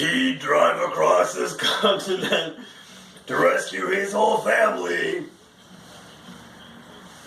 He'd drive across this continent to rescue his whole family.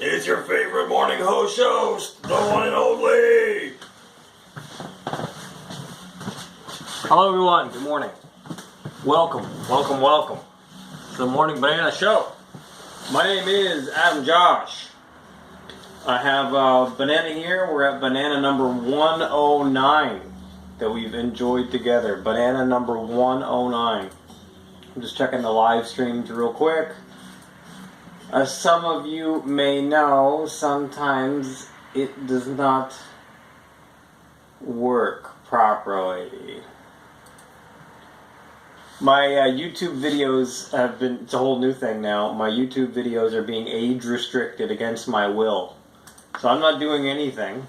It's your favorite morning host, the one and only. Hello everyone, good morning. Welcome to the Morning Banana Show. My name is Adam Josh. I have banana here. We're at banana number 109 that we've enjoyed together. Banana number 109. I'm just checking the live streams real quick. As some of you may know, sometimes it does not work properly. My YouTube videos have been, it's a whole new thing now, my YouTube videos are being age restricted against my will. So I'm not doing anything.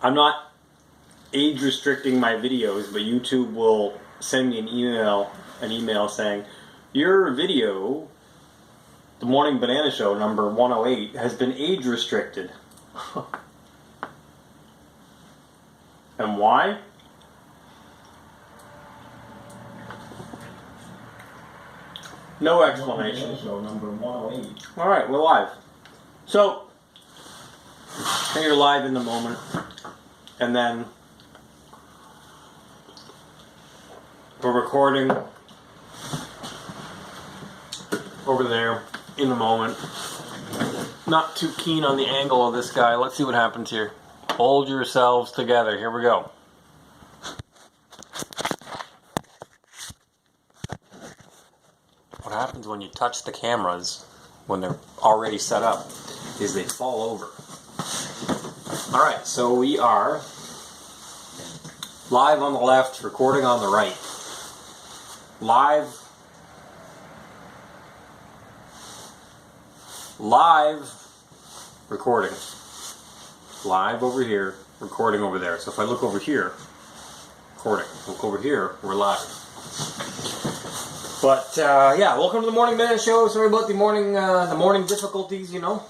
I'm not age restricting my videos, but YouTube will send me an email saying, your video, the Morning Banana Show number 108, has been age restricted. And why? No explanation. Show number 108. Alright, we're live. So, you're live in the moment, and then we're recording over there in the moment. Not too keen on the angle of this guy. Let's see what happens here. Hold yourselves together. Here we go. What happens when you touch the cameras when they're already set up is they fall over. Alright, so we are live on the left, recording on the right. Live recording. Live over here, recording over there. So if I look over here, recording. Look over here, we're live. But yeah, welcome to the Morning Banana Show. Sorry about the morning difficulties, you know.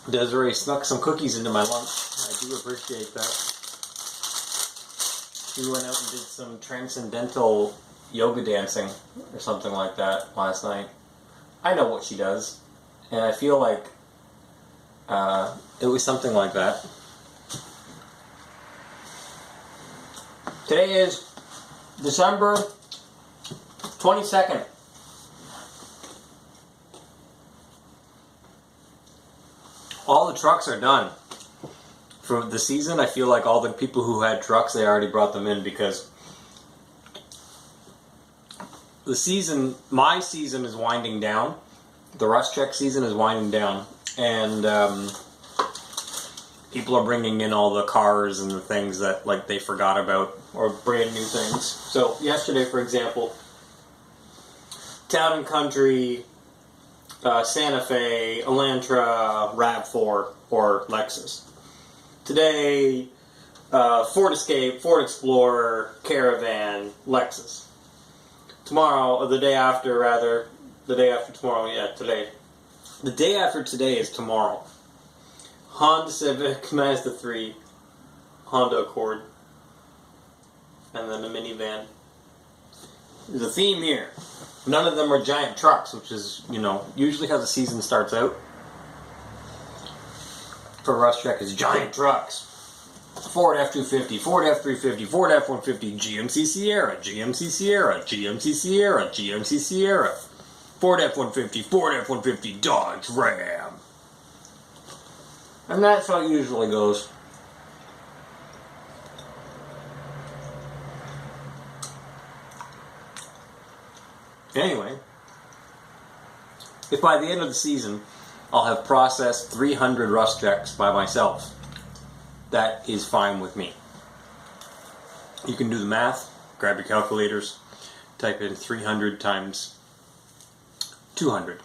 Desiree snuck some cookies into my lunch. I do appreciate that. She went out and did some transcendental yoga dancing or something like that last night. I know what she does, and I feel like it was something like that. Today is December 22nd. All the trucks are done. For the season, I feel like all the people who had trucks, they already brought them in because the season, my season is winding down. The rust check season is winding down. And people are bringing in all the cars and the things that like they forgot about or brand new things. So yesterday, for example, Town & Country, Santa Fe, Elantra, RAV4, or Lexus. Today, Ford Escape, Ford Explorer, Caravan, Lexus. Tomorrow, or the day after tomorrow, yeah, today. The day after today is tomorrow. Honda Civic, Mazda 3, Honda Accord, and then a minivan. There's a theme here. None of them are giant trucks, which is, you know, usually how the season starts out. For Rust Check is giant trucks. Ford F-250, Ford F-350, Ford F-150, GMC Sierra, GMC Sierra, GMC Sierra, GMC Sierra, Ford F-150, Ford F-150, Dodge Ram. And that's how it usually goes. Anyway, if by the end of the season I'll have processed 300 rust checks by myself, that is fine with me. You can do the math, grab your calculators, type in 300 times 200,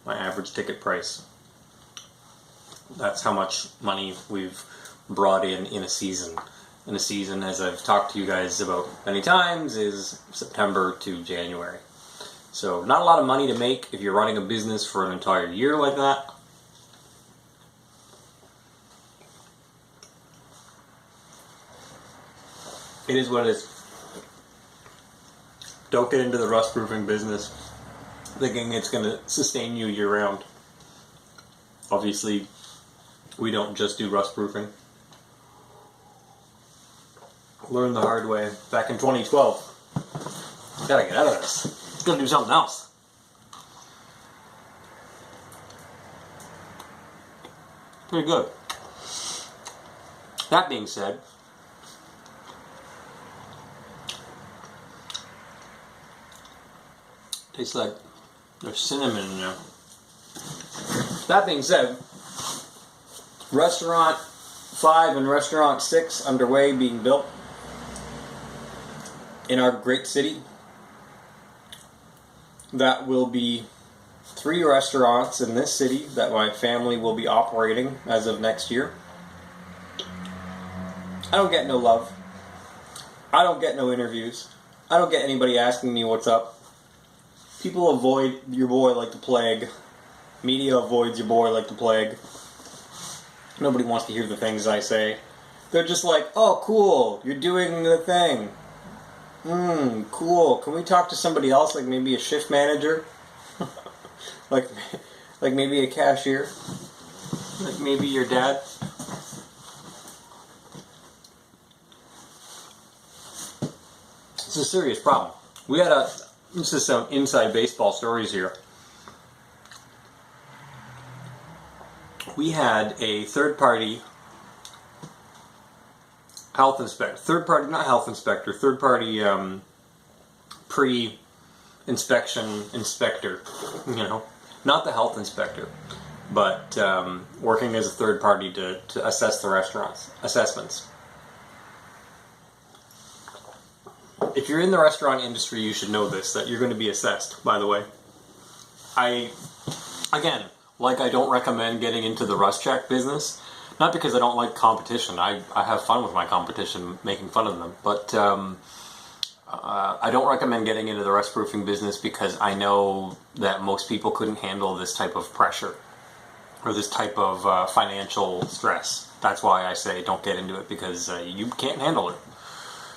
my average ticket price. That's how much money we've brought in a season. In a season, as I've talked to you guys about many times, is September to January. So not a lot of money to make if you're running a business for an entire year like that. It is what it is. Don't get into the rust proofing business thinking it's going to sustain you year round. Obviously, we don't just do rust proofing. Learned the hard way back in 2012. Gotta get out of this. Gotta do something else. Pretty good. That being said, tastes like there's cinnamon in there. That being said, Restaurant 5 and Restaurant 6 underway, being built in our great city. That will be 3 restaurants in this city that my family will be operating as of next year. I don't get no love. I don't get no interviews. I don't get anybody asking me what's up. People avoid your boy like the plague. Media avoids your boy like the plague. Nobody wants to hear the things I say. They're just like, oh, cool, you're doing the thing. Cool. Can we talk to somebody else, like maybe a shift manager? like maybe a cashier? Like maybe your dad? It's a serious problem. We had this is some inside baseball stories here. We had a third-party health inspector, third-party pre-inspection inspector, not the health inspector, but working as a third party to assess the restaurants, assessments. If you're in the restaurant industry, you should know this, that you're going to be assessed, by the way. I don't recommend getting into the rust check business. Not because I don't like competition. I have fun with my competition, making fun of them. But I don't recommend getting into the rust proofing business because I know that most people couldn't handle this type of pressure or this type of financial stress. That's why I say don't get into it, because you can't handle it.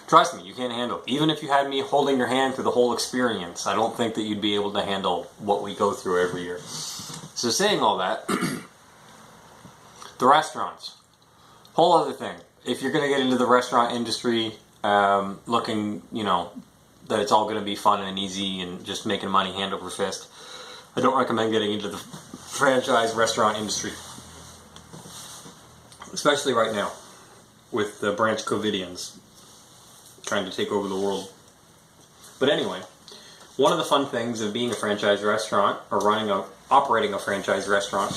Trust me, you can't handle it. Even if you had me holding your hand through the whole experience, I don't think that you'd be able to handle what we go through every year. So saying all that, the restaurants, whole other thing. If you're going to get into the restaurant industry, looking, that it's all going to be fun and easy and just making money hand over fist, I don't recommend getting into the franchise restaurant industry. Especially right now, with the branch Covidians trying to take over the world. But anyway, one of the fun things of being a franchise restaurant, or operating a franchise restaurant,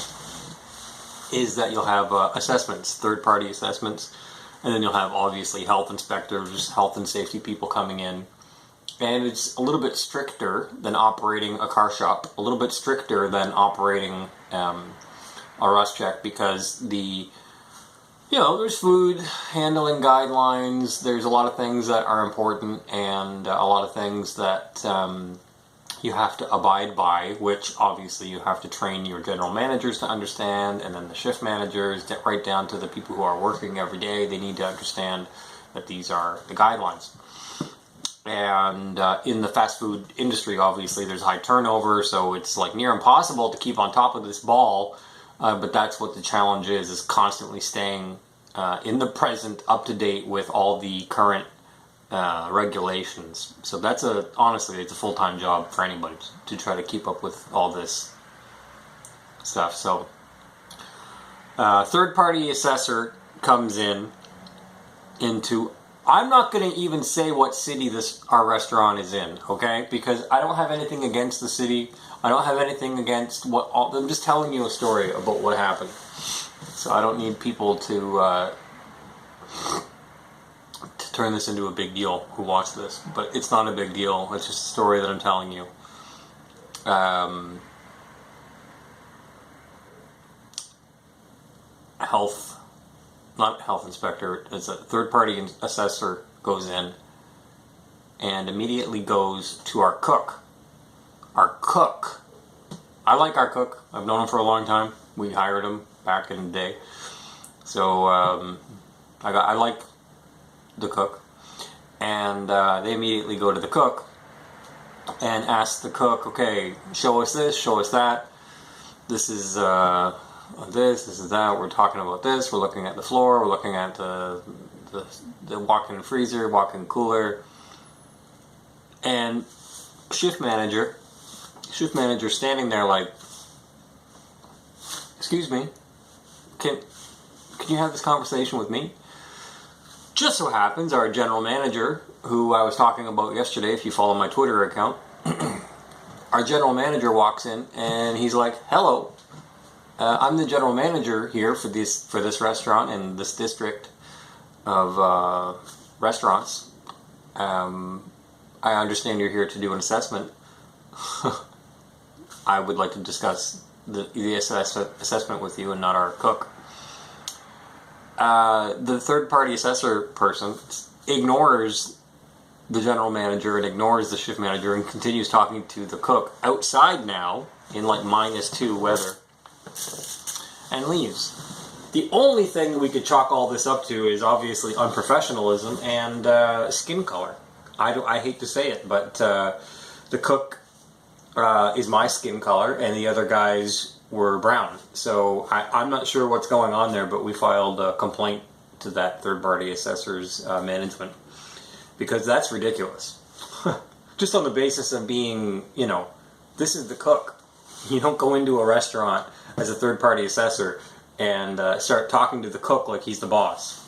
is that you'll have assessments, third-party assessments, and then you'll have obviously health inspectors, health and safety people coming in. And it's a little bit stricter than operating a car shop, a little bit stricter than operating a rust check, because there's food handling guidelines, there's a lot of things that are important, and a lot of things that you have to abide by, which obviously you have to train your general managers to understand, and then the shift managers, right down to the people who are working every day. They need to understand that these are the guidelines. And in the fast food industry, obviously, there's high turnover, so it's like near impossible to keep on top of this ball. But that's what the challenge is constantly staying in the present, up to date with all the current regulations. So honestly, it's a full-time job for anybody to try to keep up with all this stuff. So third-party assessor comes into, I'm not going to even say what city our restaurant is in, okay? Because I don't have anything against the city. I don't have anything against I'm just telling you a story about what happened. So I don't need people to turn this into a big deal who watch this. But it's not a big deal. It's just a story that I'm telling you. Not health inspector, it's a third-party assessor goes in and immediately goes to our cook. Our cook. I like our cook. I've known him for a long time. We hired him back in the day. So I like the cook. And they immediately go to the cook and ask the cook, okay, show us this, show us that. This is this is that. We're talking about this. We're looking at the floor. We're looking at the walk-in freezer, walk-in cooler, and shift manager standing there like, excuse me, can you have this conversation with me? Just so happens our general manager, who I was talking about yesterday, if you follow my Twitter account, our general manager walks in and he's like, hello, I'm the general manager here for this restaurant in this district of restaurants. I understand you're here to do an assessment. I would like to discuss the assessment with you and not our cook. The third-party assessor person ignores the general manager and ignores the shift manager and continues talking to the cook outside now in like -2 weather and leaves. The only thing that we could chalk all this up to is obviously unprofessionalism and skin color. I hate to say it, but the cook is my skin color and the other guys were brown. So I'm not sure what's going on there, but we filed a complaint to that third-party assessor's management because that's ridiculous. Just on the basis of being, this is the cook. You don't go into a restaurant as a third-party assessor and start talking to the cook like he's the boss.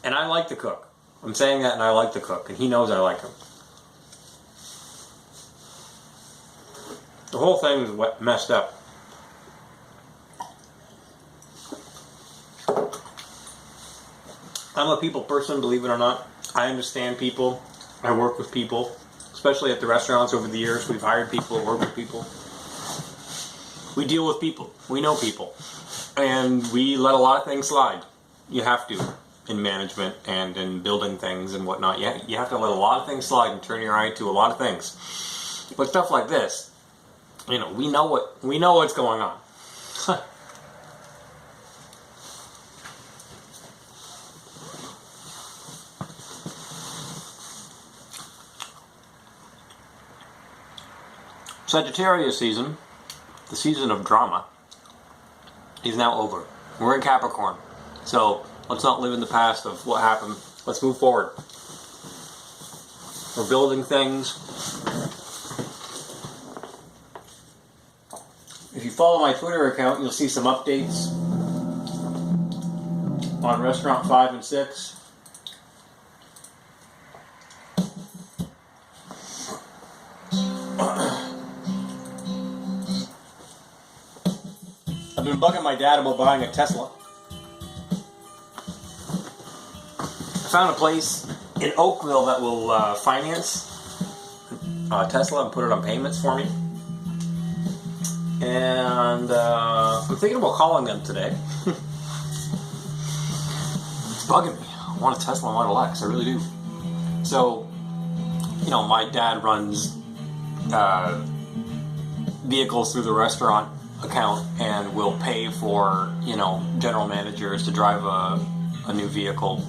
And I like the cook. I'm saying that, and I like the cook, and he knows I like him. The whole thing is messed up. I'm a people person, believe it or not. I understand people. I work with people, especially at the restaurants over the years. We've hired people, worked with people. We deal with people. We know people. And we let a lot of things slide. You have to in management and in building things and whatnot. You have to let a lot of things slide and turn your eye to a lot of things. But stuff like this, we know what's going on. Sagittarius season, the season of drama, is now over. We're in Capricorn. So let's not live in the past of what happened. Let's move forward. We're building things. If you follow my Twitter account, you'll see some updates on Restaurant 5 and 6. I've been bugging my dad about buying a Tesla. I found a place in Oakville that will finance a Tesla and put it on payments for me. And I'm thinking about calling them today. It's bugging me. I want a Tesla Model X, I really do. So, my dad runs vehicles through the restaurant account and will pay for, general managers to drive a new vehicle.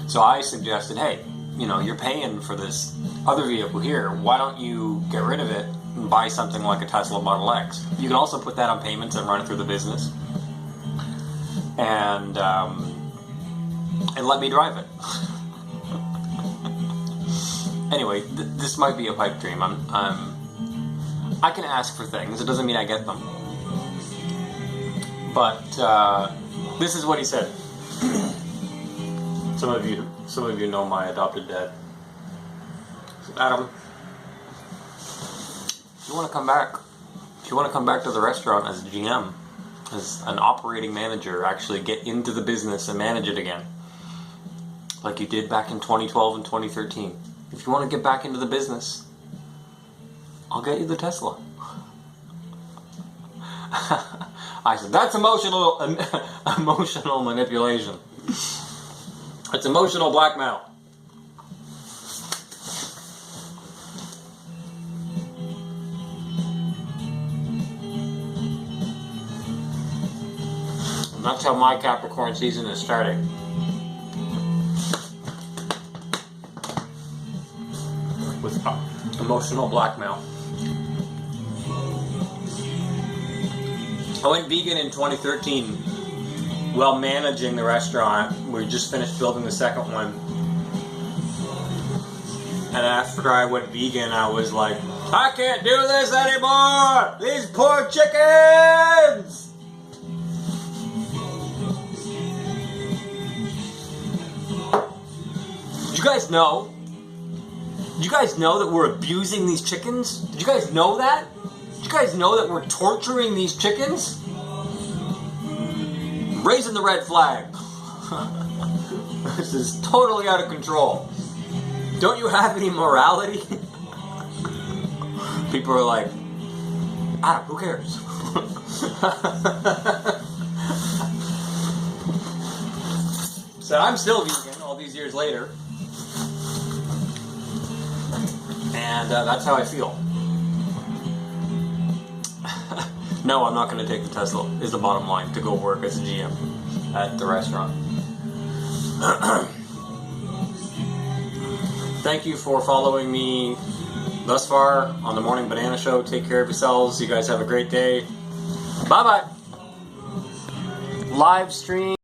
So I suggested, hey, you're paying for this other vehicle here. Why don't you get rid of it and buy something like a Tesla Model X? You can also put that on payments and run it through the business. And let me drive it. Anyway, this might be a pipe dream. I can ask for things. It doesn't mean I get them. But this is what he said. Some of you know my adopted dad. Adam, if you want to come back to the restaurant as a GM, as an operating manager, actually get into the business and manage it again, like you did back in 2012 and 2013. If you want to get back into the business, I'll get you the Tesla. I said, that's emotional manipulation. It's emotional blackmail. And that's how my Capricorn season is starting. With Emotional blackmail. I went vegan in 2013 while managing the restaurant. We just finished building the second one. And after I went vegan, I was like, I can't do this anymore! These poor chickens! Did you guys know? Did you guys know that we're abusing these chickens? Did you guys know that? Did you guys know that we're torturing these chickens? Raising the red flag. This is totally out of control. Don't you have any morality? People are like, ah, who cares? So I'm still vegan all these years later. And that's how I feel. No, I'm not going to take the Tesla, is the bottom line, to go work as a GM at the restaurant. Thank you for following me thus far on the Morning Banana Show. Take care of yourselves. You guys have a great day. Bye-bye. Live stream.